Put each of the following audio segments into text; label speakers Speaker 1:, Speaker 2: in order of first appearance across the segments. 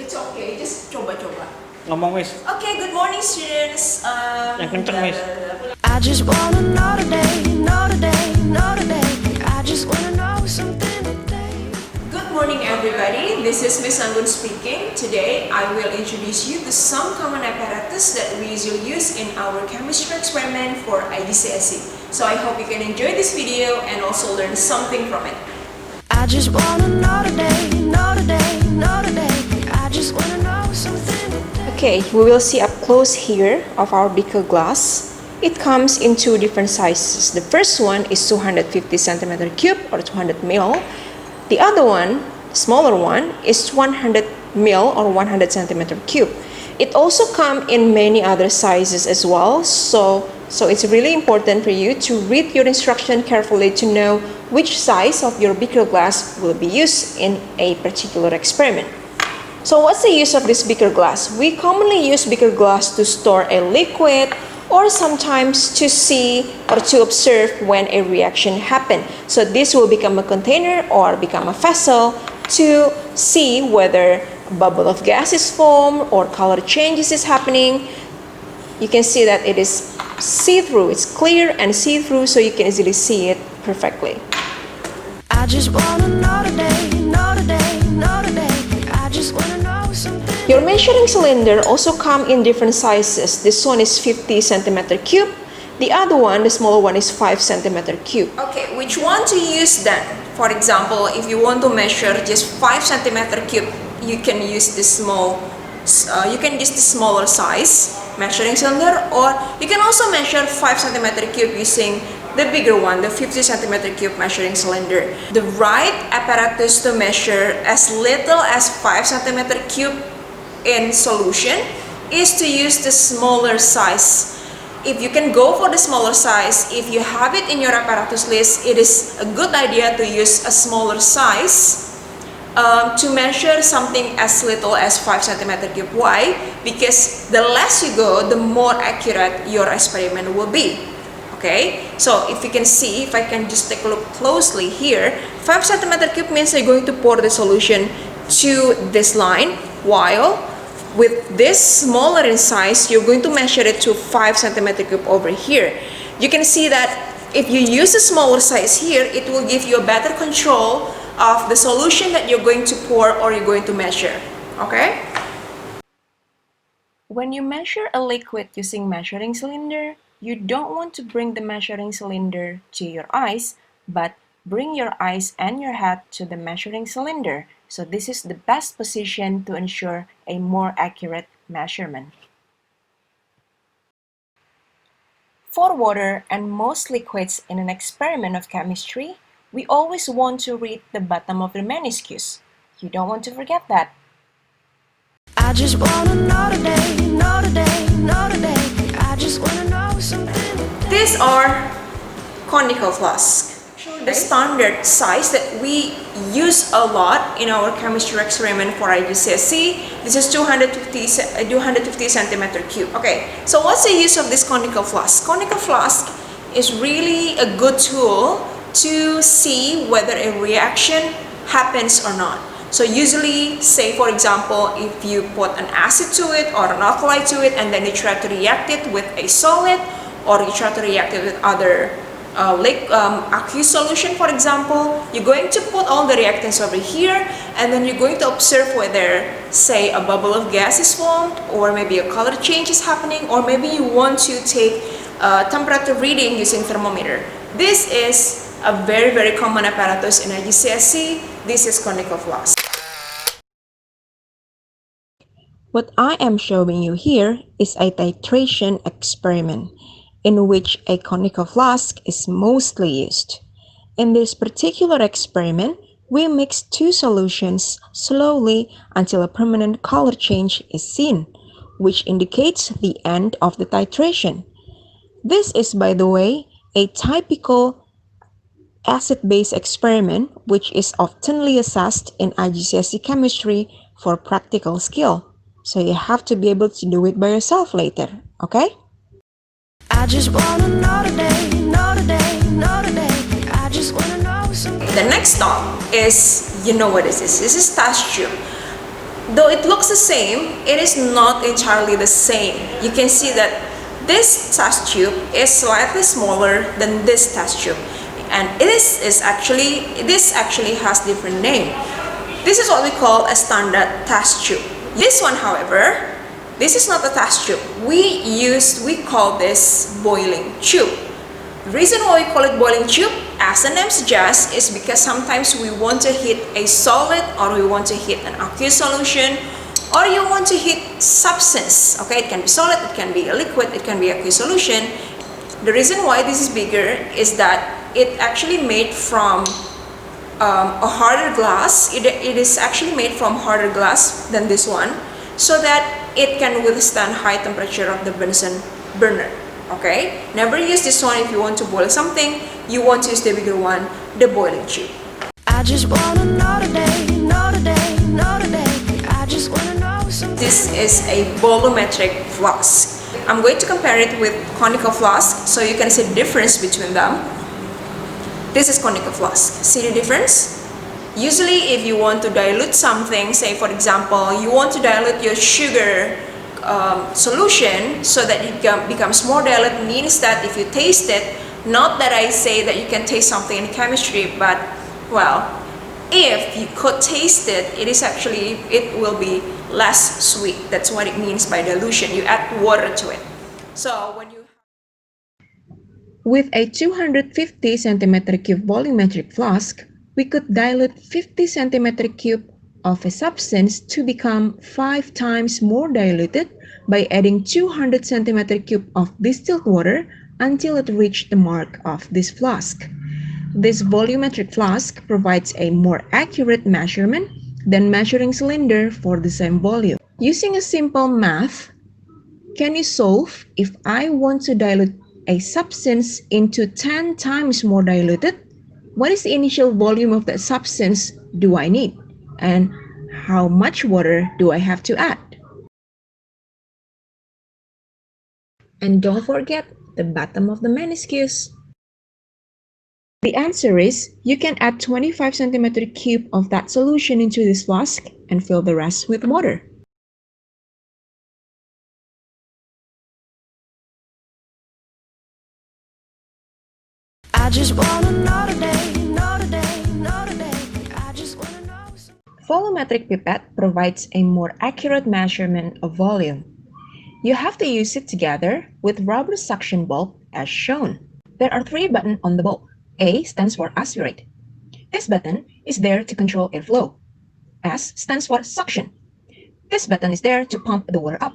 Speaker 1: It's okay, just coba-coba.
Speaker 2: Ngomong wis.
Speaker 1: Okay, good morning students.
Speaker 2: Yang kenceng wis.
Speaker 3: I just wanna know today, know today, know today. I just wanna know something today.
Speaker 1: Good morning everybody, this is Miss Anggun speaking. Today I will introduce you to some common apparatus that we usually use in our chemistry experiment for IGCSE. So I hope you can enjoy this video and also learn something from it.
Speaker 3: I just wanna know today, know today, know today. I just wanna know something today.
Speaker 1: Okay, we will see up close here of our Beaker Glass. It comes in two different sizes. The first one is 250 centimeter cube or 200 ml. The other one, smaller one, is 100 ml or 100 centimeter cube. It also comes in many other sizes as well. So it's really important for you to read your instruction carefully to know which size of your Beaker glass will be used in a particular experiment. So what's the use of this Beaker glass? We commonly use Beaker glass to store a liquid or sometimes to see or to observe when a reaction happens. So this will become a container or become a vessel to see whether a bubble of gas is formed or color changes is happening. You can see that it is see-through, it's clear and see-through, so you can easily see it perfectly.
Speaker 3: I just wanna know today, know today, know today. I just wanna know something.
Speaker 1: Your measuring cylinder also come in different sizes. This one is 50 centimeter cube. The other one, the smaller one, is 5 centimeter cube. Okay, which one to use then? For example, if you want to measure just 5 centimeter cube, you can use this smaller size measuring cylinder, or you can also measure 5 centimeter cube using the bigger one, the 50 centimeter cube measuring cylinder. The right apparatus to measure as little as 5 centimeter cube in solution is to use the smaller size. If you can go for the smaller size, if you have it in your apparatus list, it is a good idea to use a smaller size to measure something as little as 5 centimeter cube. Why? Because the less you go, the more accurate your experiment will be. Okay, so if you can see, if I can just take a look closely here, 5 centimeter cube means you're going to pour the solution to this line, while with this smaller in size, you're going to measure it to 5 centimeter cube over here. You can see that if you use a smaller size here, it will give you a better control of the solution that you're going to pour or you're going to measure. Okay? When you measure a liquid using measuring cylinder, you don't want to bring the measuring cylinder to your eyes, but bring your eyes and your head to the measuring cylinder. So this is the best position to ensure a more accurate measurement. For water and most liquids in an experiment of chemistry, we always want to read the bottom of the meniscus. You don't want to forget that.
Speaker 3: I just wanna know today, know today, know today. I just wanna know something.
Speaker 1: These are conical flask. The standard size that we use a lot in our chemistry experiment for IGCSE. This is 250 centimeter cube. Okay, so what's the use of this conical flask? Conical flask is really a good tool to see whether a reaction happens or not. So usually, say for example, if you put an acid to it or an alkali to it and then you try to react it with a solid, or you try to react it with other aqueous solution, for example, you're going to put all the reactants over here and then you're going to observe whether, say, a bubble of gas is formed, or maybe a color change is happening, or maybe you want to take a temperature reading using thermometer. This is a very, very common apparatus in IGCSE. This is conical flask. What I am showing you here is a titration experiment in which a conical flask is mostly used. In this particular experiment, we mix two solutions slowly until a permanent color change is seen, which indicates the end of the titration. This is, by the way, a typical acid-base experiment which is oftenly assessed in IGCSE chemistry for practical skill. So you have to be able to do it by yourself later, okay?
Speaker 3: I just wanna know today, know today, know today. I just wanna know something.
Speaker 1: The next stop is, you know what this is. This is test tube. Though it looks the same, it is not entirely the same. You can see that this test tube is slightly smaller than this test tube, and this actually has different name. This is what we call a standard test tube. This one, however, this is not a test tube. We call this boiling tube. The reason why we call it boiling tube, as the name suggests, is because sometimes we want to heat a solid, or we want to heat an aqueous solution, or you want to heat substance. Okay, it can be solid, it can be a liquid, it can be aqueous solution. The reason why this is bigger is that it actually made from a harder glass. It is actually made from harder glass than this one, so that it can withstand high temperature of the Bunsen burner. Okay, never use this one if you want to boil something. You want to use the bigger one, the boiling tube.
Speaker 3: I just wanna know today, know today, know today. I just wanna know something.
Speaker 1: This is a volumetric flask. I'm going to compare it with conical flask so you can see the difference between them. This is conical flask. See the difference? Usually if you want to dilute something, say for example, you want to dilute your sugar solution so that it becomes more dilute, means that if you taste it, not that I say that you can taste something in chemistry, but well, if you could taste it, it will be less sweet. That's what it means by dilution. You add water to it. So when you with a 250 centimeter cube volumetric flask, we could dilute 50 centimeter cube of a substance to become 5 times more diluted by adding 200 centimeter cube of distilled water until it reached the mark of this flask. This volumetric flask provides a more accurate measurement than measuring cylinder for the same volume. Using a simple math, can you solve if I want to dilute a substance into 10 times more diluted? What is the initial volume of that substance do I need? And how much water do I have to add? And don't forget the bottom of the meniscus. The answer is you can add 25 centimeter cube of that solution into this flask and fill the rest with water.
Speaker 3: I just wanna know today, know today, know today. I just wanna know something.
Speaker 1: Volumetric pipette provides a more accurate measurement of volume. You have to use it together with rubber suction bulb as shown. There are 3 buttons on the bulb. A stands for aspirate. This button is there to control airflow. S stands for suction. This button is there to pump the water up.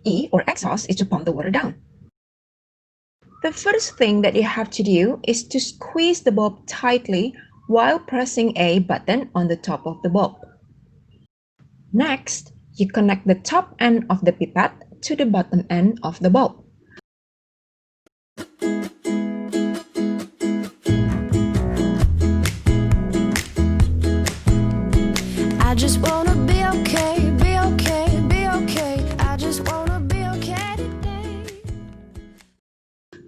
Speaker 1: E or exhaust is to pump the water down. The first thing that you have to do is to squeeze the bulb tightly while pressing a button on the top of the bulb. Next, you connect the top end of the pipette to the bottom end of the bulb.
Speaker 3: I just wanna be okay, be okay, be okay. I just wanna be okay today.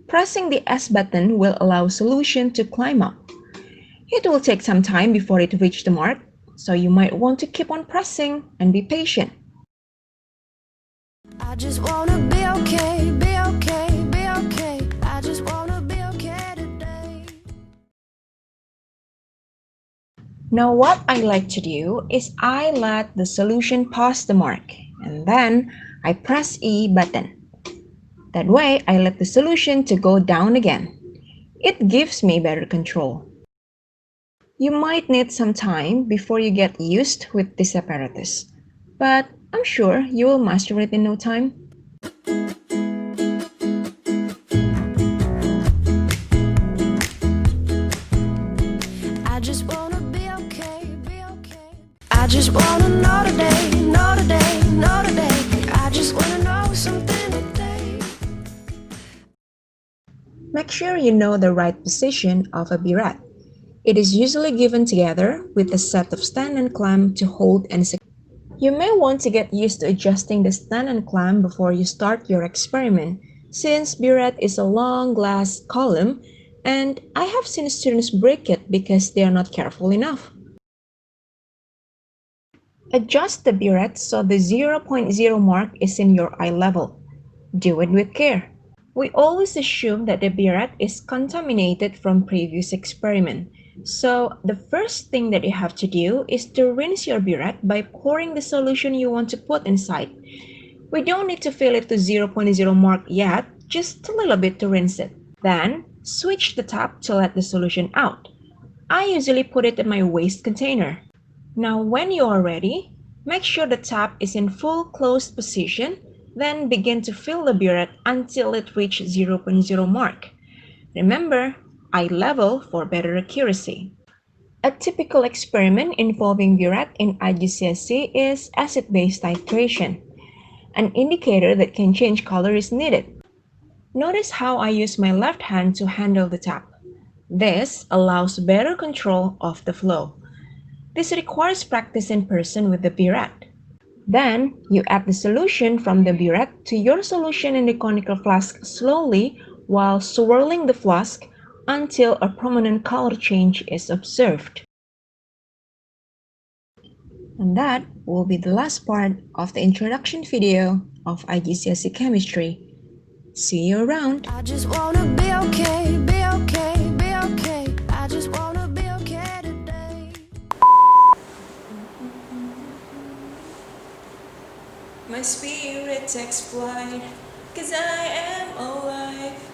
Speaker 1: Pressing the S button will allow solution to climb up. It will take some time before it reaches the mark, so you might want to keep on pressing and be patient.
Speaker 3: I just wanna be okay, be okay, be okay. I just wanna be okay today.
Speaker 1: Now what I like to do is I let the solution pass the mark and then I press E button. That way I let the solution to go down again. It gives me better control. You might need some time before you get used with this apparatus, but I'm sure you will master it in no time.
Speaker 3: I just wanna be okay, be okay. I just wanna know today, know today, know today. I just wanna know something today.
Speaker 1: Make sure you know the right position of a burette. It is usually given together with a set of stand and clamp to hold and secure. You may want to get used to adjusting the stand and clamp before you start your experiment, since burette is a long glass column and I have seen students break it because they are not careful enough. Adjust the burette so the 0.0 mark is in your eye level. Do it with care. We always assume that the burette is contaminated from previous experiment. So the first thing that you have to do is to rinse your burette by pouring the solution you want to put inside. We don't need to fill it to 0.0 mark yet, just a little bit to rinse it. Then, switch the tap to let the solution out. I usually put it in my waste container. Now when you are ready, make sure the tap is in full closed position, then begin to fill the burette until it reaches 0.0 mark. Remember, eye level for better accuracy. A typical experiment involving burette in IGCSE is acid-base titration. An indicator that can change color is needed. Notice how I use my left hand to handle the tap. This allows better control of the flow. This requires practice in person with the burette. Then, you add the solution from the burette to your solution in the conical flask slowly while swirling the flask until a prominent color change is observed. And that will be the last part of the introduction video of IGCSE chemistry. See you around!
Speaker 3: I just wanna be okay, be okay, be okay. I just wanna be okay today.
Speaker 1: My spirit takes flight, 'cause I am alive.